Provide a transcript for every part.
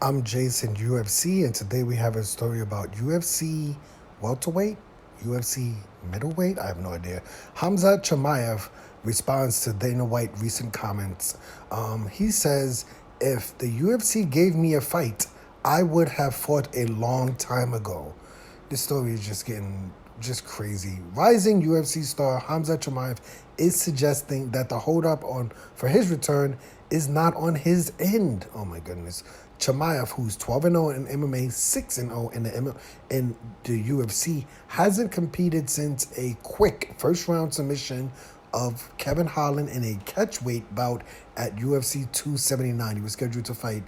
I'm Jason UFC, and today we have a story about UFC welterweight, UFC middleweight. I have no idea. Khamzat Chimaev responds to Dana White recent comments. He says, "If the UFC gave me a fight, I would have fought a long time ago." This story is just getting just crazy. Rising UFC star Khamzat Chimaev is suggesting that the holdup on for his return is not on his end. Oh my goodness. Chimaev, who's 12-0 in MMA, 6-0 in the UFC, hasn't competed since a quick first-round submission of Kevin Holland in a catchweight bout at UFC 279. He was scheduled to fight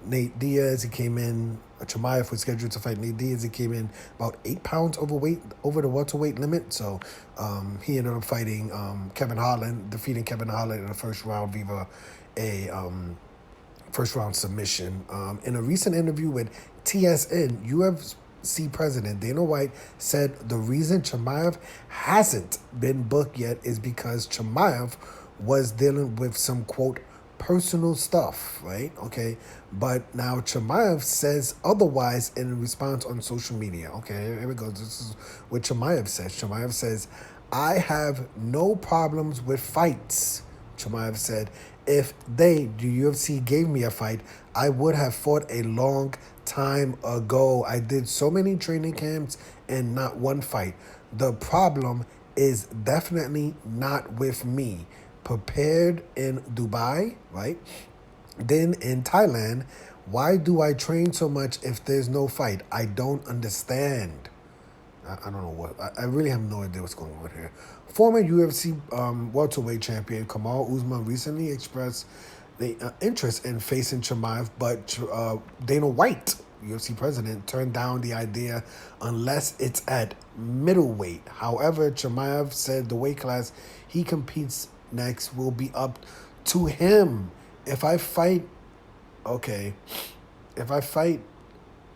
Nate Diaz. He came in. Chimaev was scheduled to fight Nate Diaz. He came in about 8 pounds overweight, over the welterweight limit. So he ended up fighting Kevin Holland, defeating Kevin Holland in the first round via a first round submission. In a recent interview with TSN, UFC president Dana White said the reason Chimaev hasn't been booked yet is because Chimaev was dealing with some, quote, personal stuff, right? Okay. But now Chimaev says otherwise in response on social media. Okay, here we go. This is what Chimaev says. Chimaev says, "I have no problems with fights." Chimaev said, "If the UFC gave me a fight, I would have fought a long time ago. I did so many training camps and not one fight. The problem is definitely not with me. Prepared in Dubai, right? Then in Thailand, why do I train so much if there's no fight? I don't understand." I don't know what. I really have no idea what's going on here. Former UFC welterweight champion Kamal Usman recently expressed the interest in facing Chimaev, but Dana White, UFC president, turned down the idea unless it's at middleweight. However, Chimaev said the weight class he competes next will be up to him. If I fight, okay, if I fight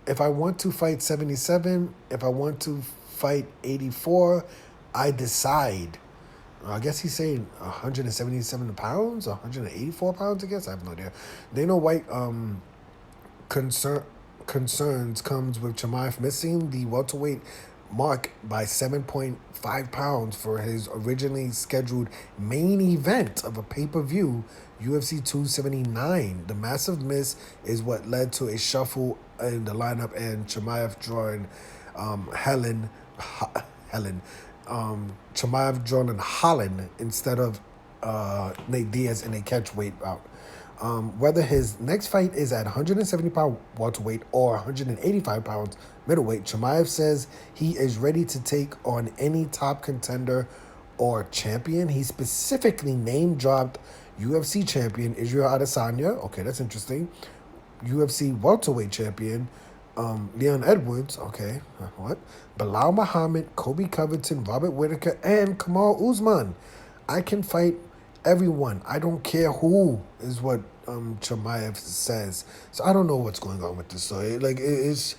if I want to fight 77, if I want to fight 84, I decide. I guess he's saying 177 pounds, 184 pounds, I guess. I have no idea. Dana White concern, concerns comes with Chimaev missing the welterweight mark by 7.5 pounds for his originally scheduled main event of a pay-per-view, UFC 279. The massive miss is what led to a shuffle in the lineup and Chimaev drawing Chimaev drawing Holland instead of Nate Diaz in a catchweight bout. Whether his next fight is at 170-pound welterweight or 185 pounds middleweight, Chimaev says he is ready to take on any top contender or champion. He specifically name-dropped UFC champion Israel Adesanya. Okay, that's interesting. UFC welterweight champion Leon Edwards. Okay, what? Bilal Muhammad, Kobe Covington, Robert Whittaker, and Kamal Usman. I can fight everyone. I don't care who, is what Chimaev says. So I don't know what's going on with this story. Like it's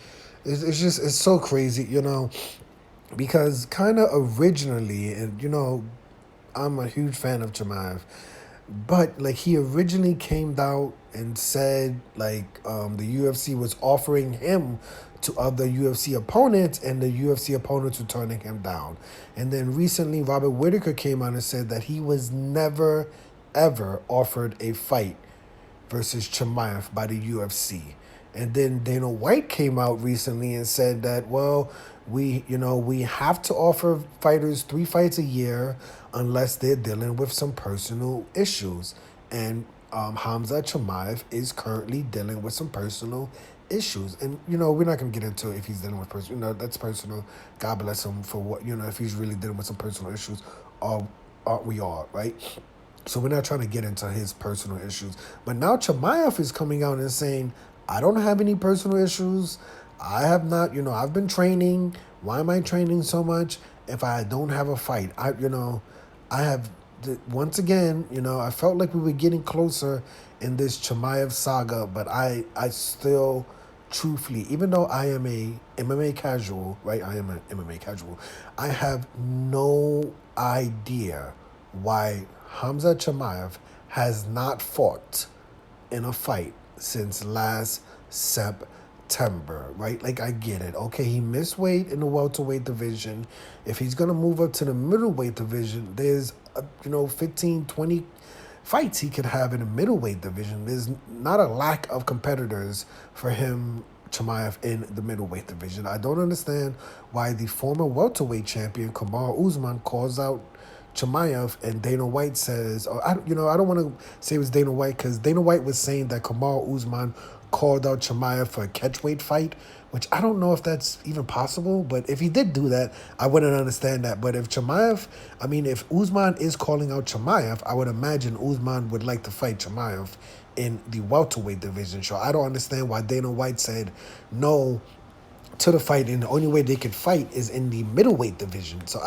just it's so crazy, because kind of originally, and I'm a huge fan of Chimaev, but like he originally came out and said like the UFC was offering him to other UFC opponents and the UFC opponents were turning him down. And then recently Robert Whittaker came out and said that he was never ever offered a fight versus Chimaev by the UFC. And then Dana White came out recently and said that, well, we have to offer fighters 3 fights a year unless they're dealing with some personal issues. And Khamzat Chimaev is currently dealing with some personal issues. And, we're not going to get into if he's dealing with personal, that's personal. God bless him for what, if he's really dealing with some personal issues, aren't we all, right? So we're not trying to get into his personal issues. But now Chimaev is coming out and saying, I don't have any personal issues. I have not, I've been training. Why am I training so much if I don't have a fight? I have, once again, I felt like we were getting closer in this Chimaev saga, but I still, truthfully, even though I am a MMA casual, right? I am an MMA casual. I have no idea why Khamzat Chimaev has not fought in a fight since last September, right? Like, I get it. Okay, he missed weight in the welterweight division. If he's going to move up to the middleweight division, there's, 15, 20 fights he could have in the middleweight division. There's not a lack of competitors for him, Chimaev, in the middleweight division. I don't understand why the former welterweight champion Kamaru Usman calls out Chimaev and Dana White says, I don't want to say it was Dana White because Dana White was saying that Kamaru Usman called out Chimaev for a catchweight fight, which I don't know if that's even possible. But if he did do that, I wouldn't understand that. But if Usman is calling out Chimaev, I would imagine Usman would like to fight Chimaev in the welterweight division. So I don't understand why Dana White said no to the fight, and the only way they could fight is in the middleweight division. So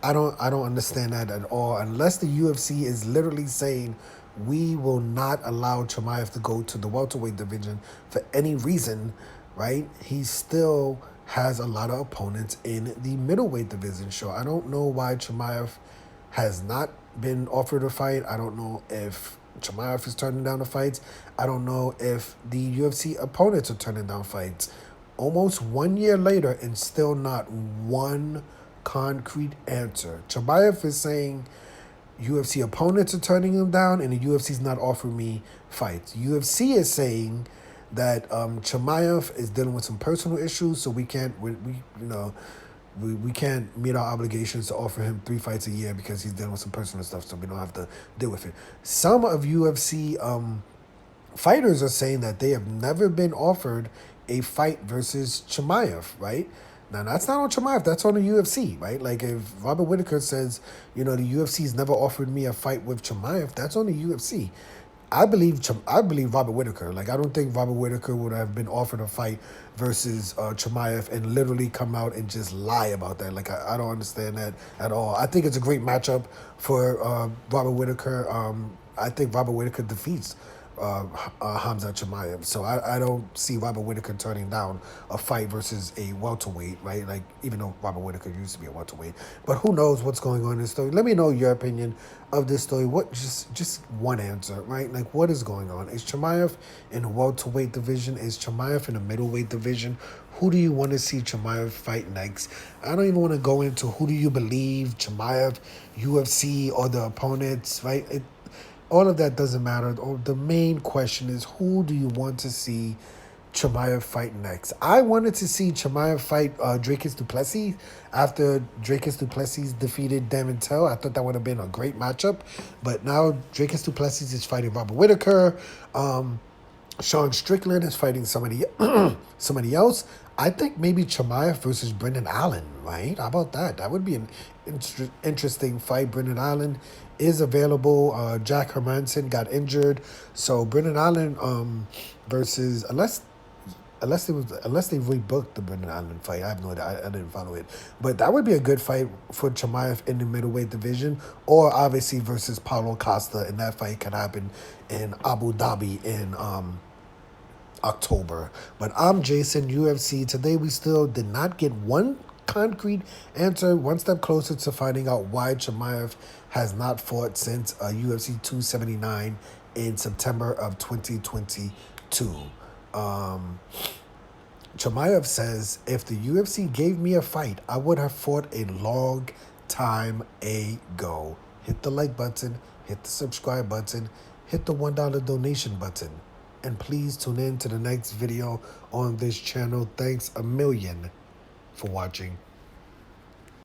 I don't understand that at all, unless the UFC is literally saying we will not allow Chimaev to go to the welterweight division for any reason, right? He still has a lot of opponents in the middleweight division. So I don't know why Chimaev has not been offered a fight. I don't know if Chimaev is turning down the fights. I don't know if the UFC opponents are turning down fights. Almost 1 year later and still not one concrete answer. Chimaev is saying UFC opponents are turning him down and the UFC's not offering me fights. UFC is saying that Chimaev is dealing with some personal issues, so we can't meet our obligations to offer him 3 fights a year because he's dealing with some personal stuff, so we don't have to deal with it. Some of UFC fighters are saying that they have never been offered a fight versus Chimaev, right? Now, that's not on Chimaev, that's on the UFC, right? Like, if Robert Whittaker says, the UFC's never offered me a fight with Chimaev, that's on the UFC. I believe Robert Whittaker. Like, I don't think Robert Whittaker would have been offered a fight versus Chimaev and literally come out and just lie about that. Like, I don't understand that at all. I think it's a great matchup for Robert Whittaker. I think Robert Whittaker defeats Khamzat Chimaev. So I don't see Robert Whittaker turning down a fight versus a welterweight, right? Like, even though Robert Whittaker used to be a welterweight. But who knows what's going on in this story. Let me know your opinion of this story. Just one answer, right? Like, what is going on? Is Chimaev in the welterweight division? Is Chimaev in the middleweight division? Who do you want to see Chimaev fight next? I don't even want to go into who do you believe, Chimaev, UFC, or the opponents, right? All of that doesn't matter. The main question is, who do you want to see Chimaev fight next? I wanted to see Chimaev fight Dricus du Plessis after Dricus du Plessis defeated Damon Till. I thought that would have been a great matchup. But now Dricus du Plessis is fighting Robert Whittaker. Sean Strickland is fighting somebody else. I think maybe Chimaev versus Brendan Allen, right? How about that? That would be an interesting fight. Brendan Allen is available. Jack Hermanson got injured, so Brendan Allen versus unless they rebooked the Brendan Allen fight. I have no idea. I didn't follow it, but that would be a good fight for Chimaev in the middleweight division, or obviously versus Paulo Costa, and that fight can happen in Abu Dhabi in October. But I'm Jason, UFC. Today we still did not get one concrete answer, one step closer to finding out why Chimaev has not fought since UFC 279 in September of 2022. Chimaev says, if the UFC gave me a fight, I would have fought a long time ago. Hit the like button, hit the subscribe button, hit the $1 donation button. And please tune in to the next video on this channel. Thanks a million for watching.